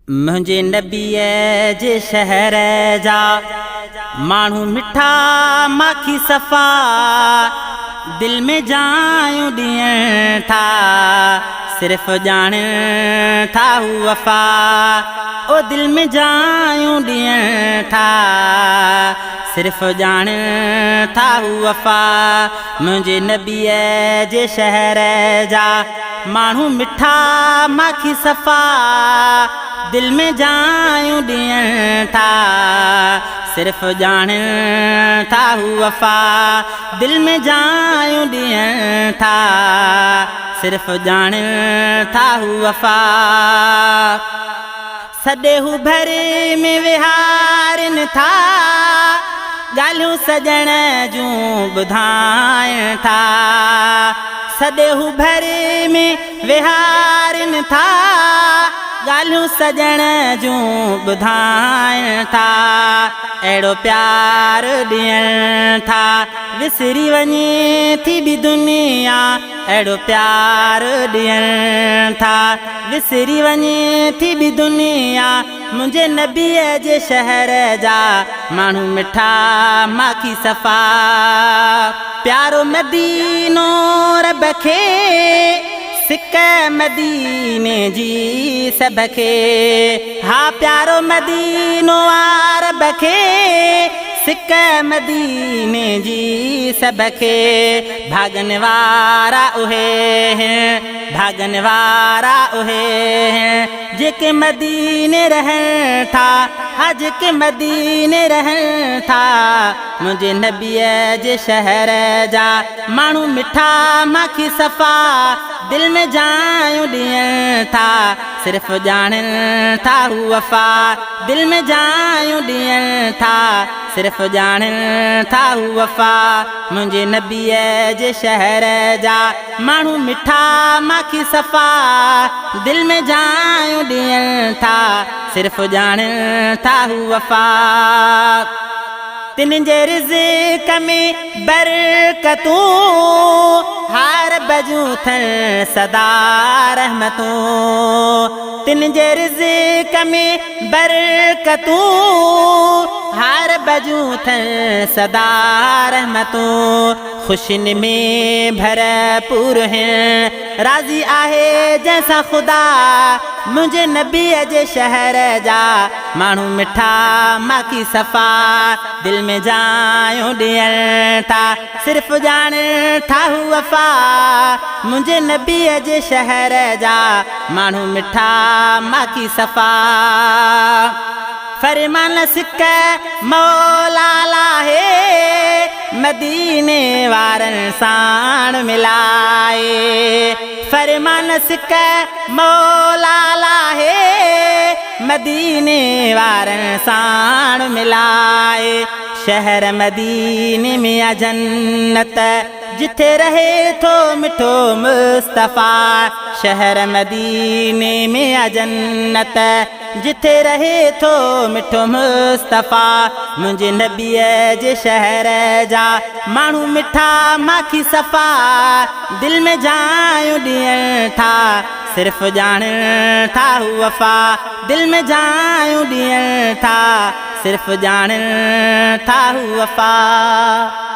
मुझे नबीअ जे शहर जा माण्हू मिठा माखी सफ़ा दिल में जायूं ॾियनि था सिर्फ़ ॼाण था हू वफ़ा ओ दिल में जायूं ॾियनि था सिर्फ़ ॼाण था हू वफ़ा मुंहिंजे नबीअ जे शहर जा माण्हू मिठा माखी सफ़ा दिल में जायूं ॾियनि था सिर्फ़ ॼाण था हू वफ़ा दिल में जायूं ॾियनि था सिर्फ़ ॼाण था हू वफ़ा सॾे हू भरे में विहारनि था ॻाल्हियूं सॼण जूं ॿुधाइनि था सॾे हू भरे में विहारनि था ॻाल्हियूं सॼण जूं ॿुधाइनि था अहिड़ो प्यार ॾियनि था विसरी वञे थी बि दुनिया अहिड़ो प्यार ॾियनि था विसरी वञे थी बि दुनिया मुंहिंजे नबीअ जे शहर जा माण्हू मिठा माखी सफ़ा प्यारो मदीनो रब खे सिक मदीने जी सभ खे हा प्यारो मदीनो रब खे सिक मदीने जी सभ खे भागन वारा उहे हैं भागन वारा उहे हैं जेके मदीने रहनि था हा जेके मदीने रहनि था मुंहिंजे नबीअ जे शहर जा माण्हू मिठा माखी सफ़ा दिल में जायूं ॾियनि था सिर्फ़ ॼाणनि था हू वफ़ा दिल में जायूं ॾियनि था सिर्फ़ ॼाणनि था हू वफ़ा मुंहिंजे नबीअ जे शहर जा माण्हू मिठा माखी सफ़ा दिल में जायूं ॾियनि था सिर्फ़ ॼाणनि था हू वफ़ा तिन जे रिज़्क़ में बरकतूं हार बजूं थन सदा रहमतूं तिन जे रिज़्क़ में बरकतूं हार बजूं थन सदा रहमतूं ख़ुशियुनि में भरपूर हैं राज़ी आहे जंहिंसां ख़ुदा मुंहिंजे नबीअ जे शहर जा माण्हू मिठा माखी सफ़ा दिल में जायूं ॾियनि था सिर्फ़ ॼाण था हू वफ़ा मुंहिंजे नबीअ जे शहर जा माण्हू मिठा माखी सफ़ा फरमान सिक मौला लाहे मदीने वारनि साण मिलाए फरमान सिक मौला लाहे मदीने वारनि साण मिलाए शहर मदीने में आ जन्नत जिथे रहे थो मिठो मुस्तफ़ा शहर मदीने में आ जन्नत जिथे रहे थो मिठो मुस्तफ़ा मुंहिंजे नबीअ जे शहर जा माण्हू मिठा माखी सफ़ा दिल में जायूं ॾियनि था सिर्फ़ ॼाणनि था हू वफ़ा दिल में जायूं ॾियनि था सिर्फ़ ॼाणनि था हू वफ़ा